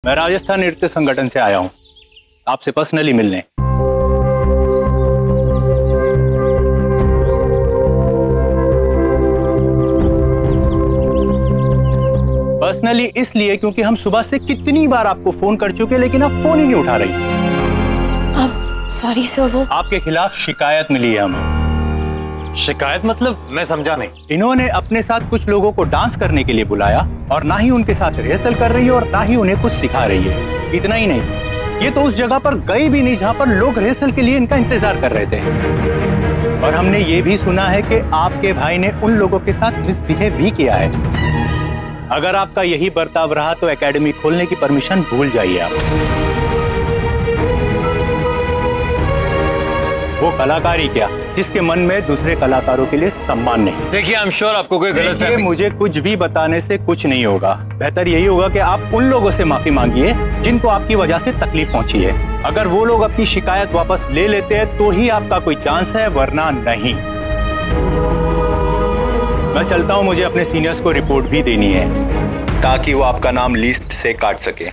मैं राजस्थान नृत्य संगठन से आया हूँ आपसे पर्सनली मिलने। पर्सनली इसलिए क्योंकि हम सुबह से कितनी बार आपको फोन कर चुके लेकिन आप फोन ही नहीं उठा रही। अब सॉरी सर, वो आपके खिलाफ शिकायत मिली है हमें। शिकायत मतलब? मैं समझा नहीं। इन्होंने अपने साथ कुछ लोगों को डांस करने के लिए बुलाया और ना ही उनके साथ रिहर्सल कर रही है और ना ही उन्हें कुछ सिखा रही है। इतना ही नहीं, ये तो उस जगह पर गई भी नहीं जहां पर लोग रिहर्सल के लिए इनका इंतजार कर रहे थे। और हमने ये भी सुना है कि आपके भाई ने उन लोगों के साथ मिसबिहेव भी किया है। अगर आपका यही बर्ताव रहा तो एकेडमी खोलने की परमिशन भूल जाइए आप। वो कलाकारी क्या जिसके मन में दूसरे कलाकारों के लिए सम्मान नहीं। देखिए, आई एम श्योर आपको कोई गलत मुझे कुछ भी बताने से कुछ नहीं होगा। बेहतर यही होगा कि आप उन लोगों से माफी मांगिए जिनको आपकी वजह से तकलीफ पहुंची है। अगर वो लोग अपनी शिकायत वापस ले लेते हैं तो ही आपका कोई चांस है, वरना नहीं। मैं चलता हूं, मुझे अपने सीनियर्स को रिपोर्ट भी देनी है ताकि वो आपका नाम लिस्ट से काट सके।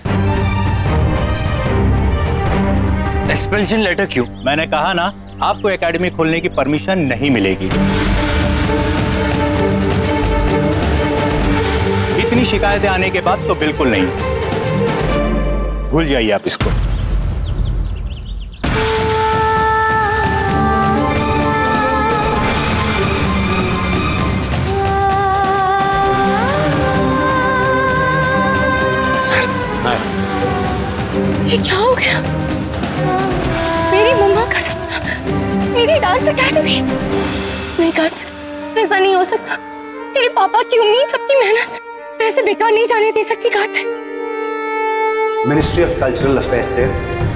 एक्सपेल्शन लेटर क्यों? मैंने कहा ना, आपको एकेडमी खोलने की परमिशन नहीं मिलेगी। इतनी शिकायतें आने के बाद तो बिल्कुल नहीं। भूल जाइए आप इसको। ये क्या हो गया? मेरी मम्मा का सपना, मेरी डांस एकेडमी। नहीं कार्तिक, ऐसा नहीं हो सकता। मेरे पापा की उम्मीद, सबकी मेहनत ऐसे बेकार नहीं जाने दे सकती Kartik. Ministry of cultural affairs से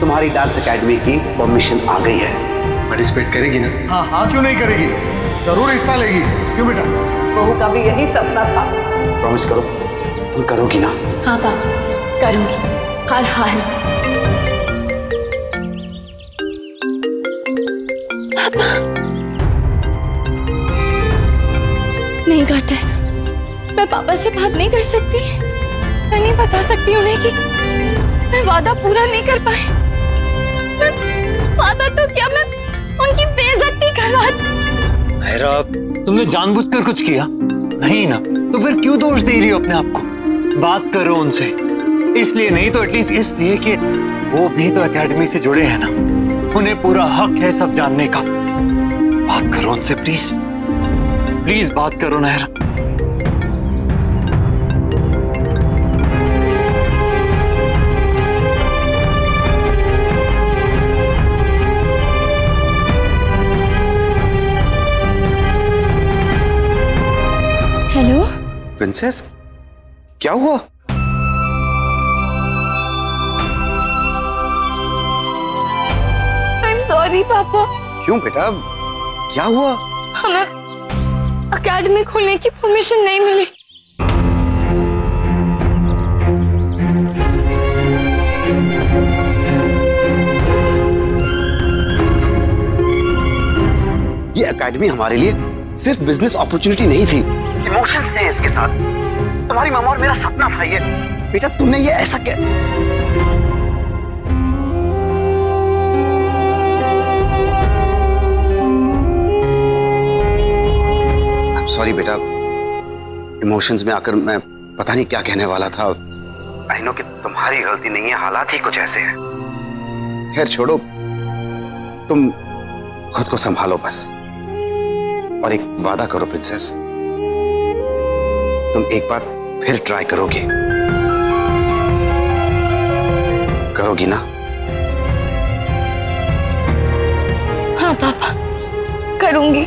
तुम्हारी डांस एकेडमी की परमिशन आ गई है। पार्टिसिपेट करेगी ना? हाँ हाँ, क्यों नहीं करेगी, जरूर हिस्सा लेगी। क्यों बेटा? बहू का भी यही सपना था। प्रॉमिस करो, तुम करोगी ना? हाँ पापा, करूंगी हर हाल। पापा नहीं कार्तिक, मैं पापा से बात नहीं कर सकती। मैं नहीं बता सकती उन्हें कि मैं वादा पूरा नहीं कर पाई। वादा तो क्या, मैं उनकी बेइज्जती करवा। मेरा, तुमने जानबूझकर कुछ किया नहीं ना, तो फिर क्यों दोष दे रही हो अपने आप को? बात करो उनसे, इसलिए नहीं तो एटलीस्ट इसलिए कि वो भी तो एकेडमी से जुड़े हैं ना, उन्हें पूरा हक है सब जानने का। बात करो उनसे प्लीज, प्लीज बात करो नहरा। हेलो प्रिंसेस, क्या हुआ? सॉरी पापा। क्यों बेटा, क्या हुआ? हमें एकेडमी खोलने की परमिशन नहीं मिली। ये एकेडमी हमारे लिए सिर्फ बिजनेस अपॉर्चुनिटी नहीं थी, इमोशंस थे इसके साथ। तुम्हारी मामा और मेरा सपना था ये। बेटा तुमने ये ऐसा सॉरी बेटा, इमोशंस में आकर मैं पता नहीं क्या कहने वाला था। आई नो कि तुम्हारी गलती नहीं है, हालात ही कुछ ऐसे हैं। खैर छोड़ो, तुम खुद को संभालो बस। और एक वादा करो प्रिंसेस, तुम एक बार फिर ट्राई करोगी? करोगी ना? हाँ पापा, करूंगी,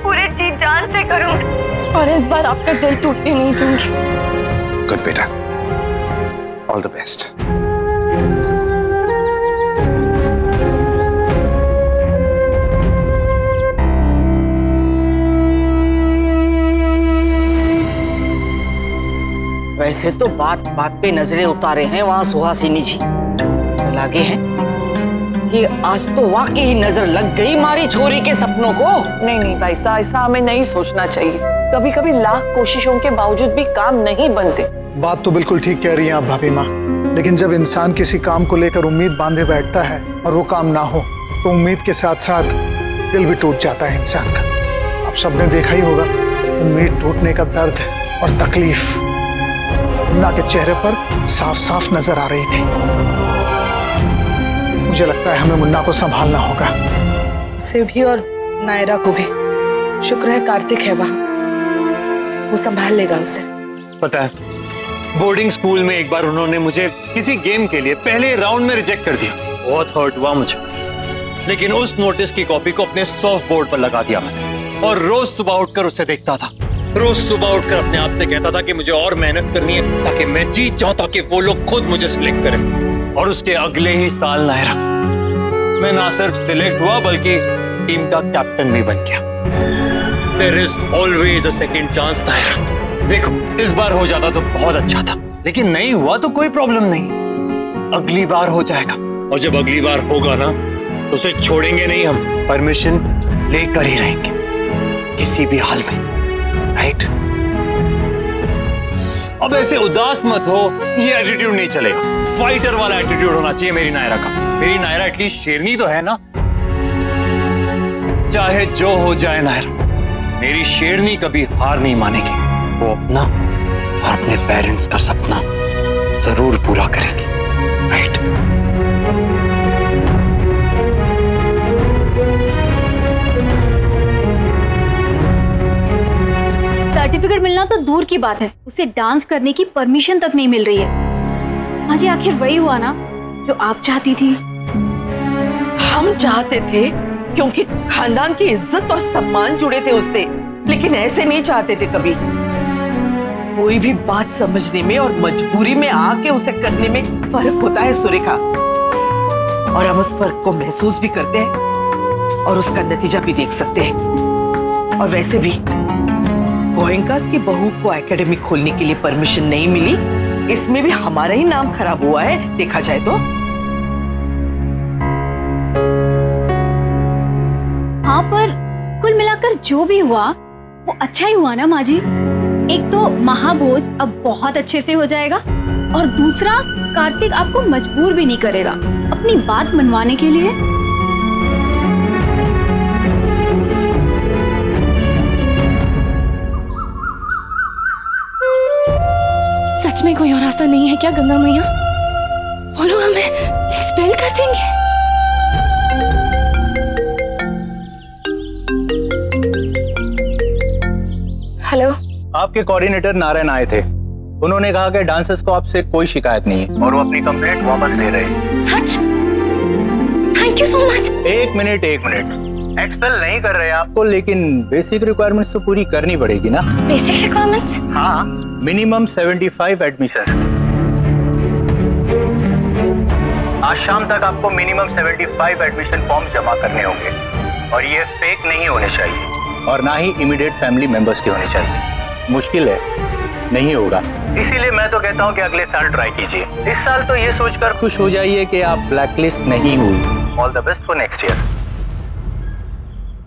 पूरे जी जान से करूंगी और इस बार आपका दिल टूटने नहीं दूंगी। गुड बेटा, ऑल द बेस्ट। वैसे तो बात बात पे नजरें उतारे हैं वहाँ सुहासिनी जी। लगे हैं कि आज तो वाकई ही नजर लग गई मारी छोरी के सपनों को। नहीं नहीं भाई साहब, ऐसा हमें नहीं सोचना चाहिए। कभी कभी लाख कोशिशों के बावजूद भी काम नहीं बनते। बात तो बिल्कुल ठीक कह रही हैं आप भाभी माँ। लेकिन जब इंसान किसी काम को लेकर उम्मीद बांधे बैठता है और वो काम ना हो तो उम्मीद के साथ साथ दिल भी टूट जाता है इंसान का। आप सबने देखा ही होगा उम्मीद टूटने का दर्द और तकलीफ मुन्ना के चेहरे पर साफ साफ नजर आ रही थी। मुझे लगता है हमें मुन्ना को संभालना होगा। उसे भी और नायरा को भी। शुक्र है कार्तिक है वहां, वो संभाल लेगा उसे। पता है, बोर्डिंग स्कूल में एक बार उन्होंने मुझे किसी गेम के लिए पहले राउंड में रिजेक्ट कर दिया। बहुत हर्ट हुआ मुझे, लेकिन उस नोटिस की कॉपी को अपने सॉफ्ट बोर्ड पर लगा दिया मैंने और रोज सुबह उठकर उसे देखता था। रोज सुबह उठकर अपने आप से कहता था कि मुझे और मेहनत करनी है ताकि मैं जीत जाऊं, ताकि वो लोग खुद मुझे सिलेक्ट करें। और उसके अगले ही साल नायरा, मैं ना सिर्फ सिलेक्ट हुआ बल्कि टीम का कैप्टन भी बन गया। There is always a second chance, Naira. देखो, इस बार हो जाता तो बहुत अच्छा था, लेकिन नहीं हुआ तो कोई प्रॉब्लम नहीं, अगली बार हो जाएगा। और जब अगली बार होगा ना तो उसे छोड़ेंगे नहीं हम, परमिशन लेकर ही रहेंगे किसी भी हाल में, राइट? अब ऐसे उदास मत हो, ये एटीट्यूड नहीं चलेगा। फाइटर वाला एटीट्यूड होना चाहिए मेरी नायरा का। मेरी नायरा एटलीस्ट शेरनी तो है ना। चाहे जो हो जाए नायरा, मेरी शेरनी कभी हार नहीं मानेगी। वो अपना और अपने पेरेंट्स का सपना जरूर पूरा करेगी, राइट? सर्टिफिकेट मिलना तो दूर की बात है, उसे डांस करने की परमिशन तक नहीं मिल रही है। आज आखिर वही हुआ ना जो आप चाहती थी। हम चाहते थे क्योंकि खानदान की इज्जत और सम्मान जुड़े थे उससे, लेकिन ऐसे नहीं चाहते थे कभी। कोई भी बात समझने में और मजबूरी में आके उसे करने में फर्क होता है सुरेखा, और हम उस फर्क को महसूस भी करते हैं और उसका नतीजा भी देख सकते हैं। और वैसे भी गोयंकास की बहू को एकेडमी खोलने के लिए परमिशन नहीं मिली, इसमें भी हमारा ही नाम खराब हुआ है देखा जाए तो। हाँ, पर कुल मिलाकर जो भी हुआ वो अच्छा ही हुआ ना माँ जी। एक तो महाभोज अब बहुत अच्छे से हो जाएगा, और दूसरा कार्तिक आपको मजबूर भी नहीं करेगा अपनी बात मनवाने के लिए। सच में कोई और रास्ता नहीं है क्या गंगा मैया? वो लोग हमें एक्सपेल कर देंगे। हेलो, आपके कोऑर्डिनेटर नारायण आए थे। उन्होंने कहा कि डांसर्स को आपसे कोई शिकायत नहीं है और वो अपनी कंप्लेंट वापस ले रहे हैं। सच? Thank you so much. एक मिनट, एक्सपेल नहीं कर रहे आपको, लेकिन बेसिक रिक्वायरमेंट्स तो पूरी करनी पड़ेगी ना। Basic requirements? हाँ, मिनिमम 75 एडमिशन। आज शाम तक आपको मिनिमम 75 एडमिशन फॉर्म जमा करने होंगे, और ये फेक नहीं होने चाहिए और ना ही इमीडिएट फैमिली मेंबर्स के होने चाहिए। मुश्किल है, नहीं होगा, इसीलिए मैं तो कहता हूँ कि अगले साल ट्राई कीजिए। इस साल तो ये सोचकर खुश हो जाइए कि आप ब्लैकलिस्ट नहीं हुई। All the best for next year.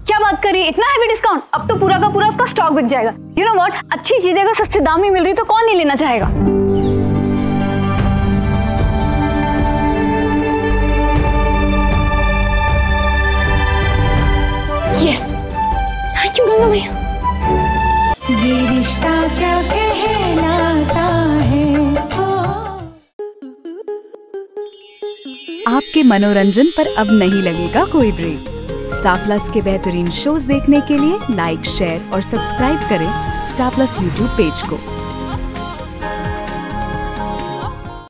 क्या बात करी, इतना हैवी डिस्काउंट? अब तो पूरा का पूरा उसका स्टॉक बिक जाएगा। यू नो व्हाट, अच्छी चीजें अगर सस्ते दाम में मिल रही तो कौन नहीं लेना चाहेगा। यस, थैंक यू गंगा मैया। ये रिश्ता क्या कहलाता है। आपके मनोरंजन पर अब नहीं लगेगा कोई ब्रेक। स्टार प्लस के बेहतरीन शोज देखने के लिए लाइक, शेयर और सब्सक्राइब करें स्टार प्लस यूट्यूब पेज को।